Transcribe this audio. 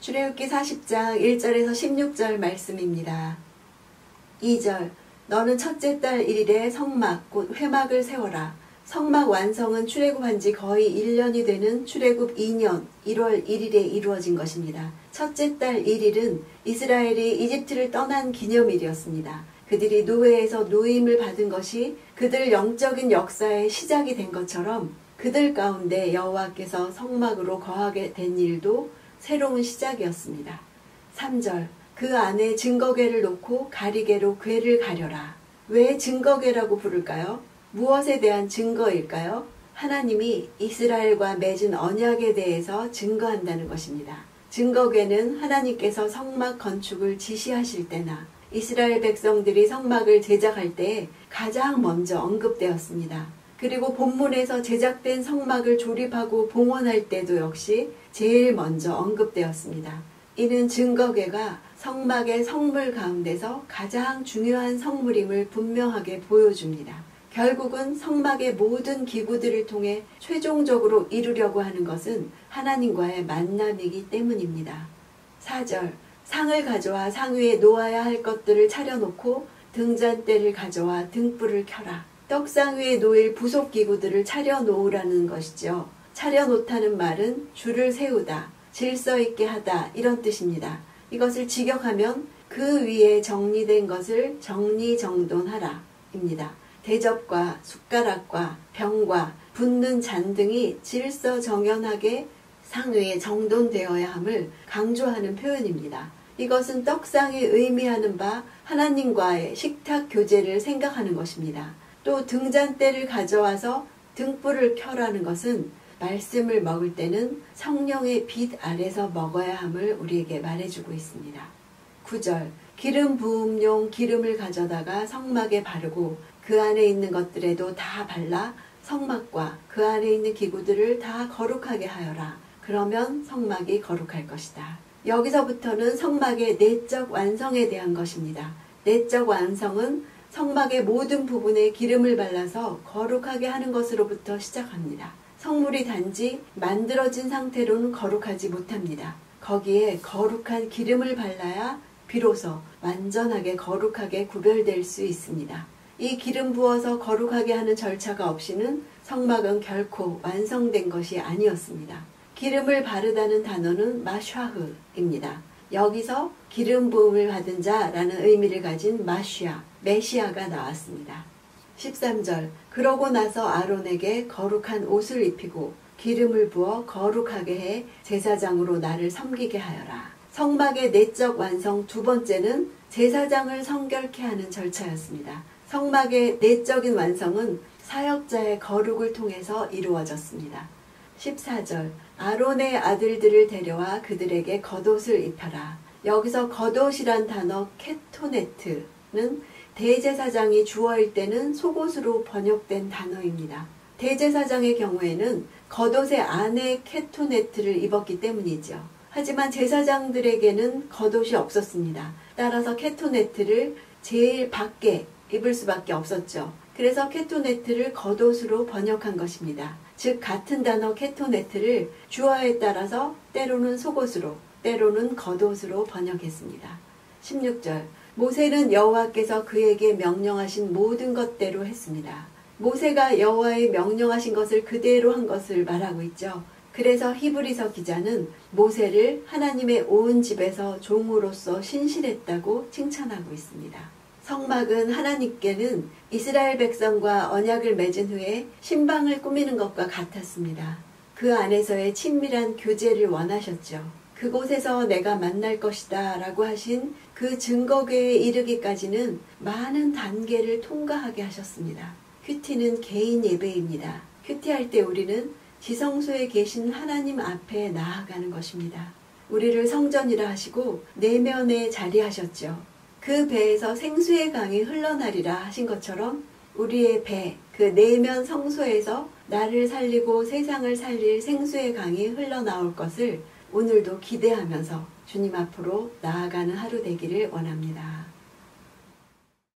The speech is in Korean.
출애굽기 40장 1절에서 16절 말씀입니다. 2절 너는 첫째 달 1일에 성막 곧 회막을 세워라. 성막 완성은 출애굽한 지 거의 1년이 되는 출애굽 2년 1월 1일에 이루어진 것입니다. 첫째 달 1일은 이스라엘이 이집트를 떠난 기념일이었습니다. 그들이 노예에서 노임을 받은 것이 그들 영적인 역사의 시작이 된 것처럼 그들 가운데 여호와께서 성막으로 거하게 된 일도 새로운 시작이었습니다. 3절 그 안에 증거궤를 놓고 가리개로 궤를 가려라. 왜 증거궤라고 부를까요? 무엇에 대한 증거일까요? 하나님이 이스라엘과 맺은 언약에 대해서 증거한다는 것입니다. 증거궤는 하나님께서 성막 건축을 지시하실 때나 이스라엘 백성들이 성막을 제작할 때 가장 먼저 언급되었습니다. 그리고 본문에서 제작된 성막을 조립하고 봉헌할 때도 역시 제일 먼저 언급되었습니다. 이는 증거궤가 성막의 성물 가운데서 가장 중요한 성물임을 분명하게 보여줍니다. 결국은 성막의 모든 기구들을 통해 최종적으로 이루려고 하는 것은 하나님과의 만남이기 때문입니다. 4절 상을 가져와 상 위에 놓아야 할 것들을 차려놓고 등잔대를 가져와 등불을 켜라. 떡상 위에 놓일 부속 기구들을 차려놓으라는 것이죠. 차려놓다는 말은 줄을 세우다, 질서 있게 하다 이런 뜻입니다. 이것을 직역하면 그 위에 정리된 것을 정리정돈하라 입니다. 대접과 숟가락과 병과 붓는 잔 등이 질서정연하게 상 위에 정돈되어야 함을 강조하는 표현입니다. 이것은 떡상이 의미하는 바 하나님과의 식탁 교제를 생각하는 것입니다. 또 등잔대를 가져와서 등불을 켜라는 것은 말씀을 먹을 때는 성령의 빛 아래서 먹어야 함을 우리에게 말해주고 있습니다. 9절 기름 부음용 기름을 가져다가 성막에 바르고 그 안에 있는 것들에도 다 발라 성막과 그 안에 있는 기구들을 다 거룩하게 하여라. 그러면 성막이 거룩할 것이다. 여기서부터는 성막의 내적 완성에 대한 것입니다. 내적 완성은 성막의 모든 부분에 기름을 발라서 거룩하게 하는 것으로부터 시작합니다. 성물이 단지 만들어진 상태로는 거룩하지 못합니다. 거기에 거룩한 기름을 발라야 비로소 완전하게 거룩하게 구별될 수 있습니다. 이 기름 부어서 거룩하게 하는 절차가 없이는 성막은 결코 완성된 것이 아니었습니다. 기름을 바르다는 단어는 마샤흐입니다. 여기서 기름 부음을 받은 자라는 의미를 가진 마시아, 메시아가 나왔습니다. 13절 그러고 나서 아론에게 거룩한 옷을 입히고 기름을 부어 거룩하게 해 제사장으로 나를 섬기게 하여라. 성막의 내적 완성 두 번째는 제사장을 성결케 하는 절차였습니다. 성막의 내적인 완성은 사역자의 거룩을 통해서 이루어졌습니다. 14절 아론의 아들들을 데려와 그들에게 겉옷을 입혀라. 여기서 겉옷이란 단어 케토네트는 대제사장이 주어일 때는 속옷으로 번역된 단어입니다. 대제사장의 경우에는 겉옷의 안에 케토네트를 입었기 때문이죠. 하지만 제사장들에게는 겉옷이 없었습니다. 따라서 케토네트를 제일 밖에 입을 수밖에 없었죠. 그래서 케토네트를 겉옷으로 번역한 것입니다. 즉 같은 단어 케토네트를 주어에 따라서 때로는 속옷으로 때로는 겉옷으로 번역했습니다. 16절 모세는 여호와께서 그에게 명령하신 모든 것대로 했습니다. 모세가 여호와의 명령하신 것을 그대로 한 것을 말하고 있죠. 그래서 히브리서 기자는 모세를 하나님의 온 집에서 종으로서 신실했다고 칭찬하고 있습니다. 성막은 하나님께는 이스라엘 백성과 언약을 맺은 후에 신방을 꾸미는 것과 같았습니다. 그 안에서의 친밀한 교제를 원하셨죠. 그곳에서 내가 만날 것이다 라고 하신 그 증거궤에 이르기까지는 많은 단계를 통과하게 하셨습니다. 큐티는 개인 예배입니다. 큐티할 때 우리는 지성소에 계신 하나님 앞에 나아가는 것입니다. 우리를 성전이라 하시고 내면에 자리하셨죠. 그 배에서 생수의 강이 흘러나리라 하신 것처럼 우리의 배, 그 내면 성소에서 나를 살리고 세상을 살릴 생수의 강이 흘러나올 것을 오늘도 기대하면서 주님 앞으로 나아가는 하루 되기를 원합니다.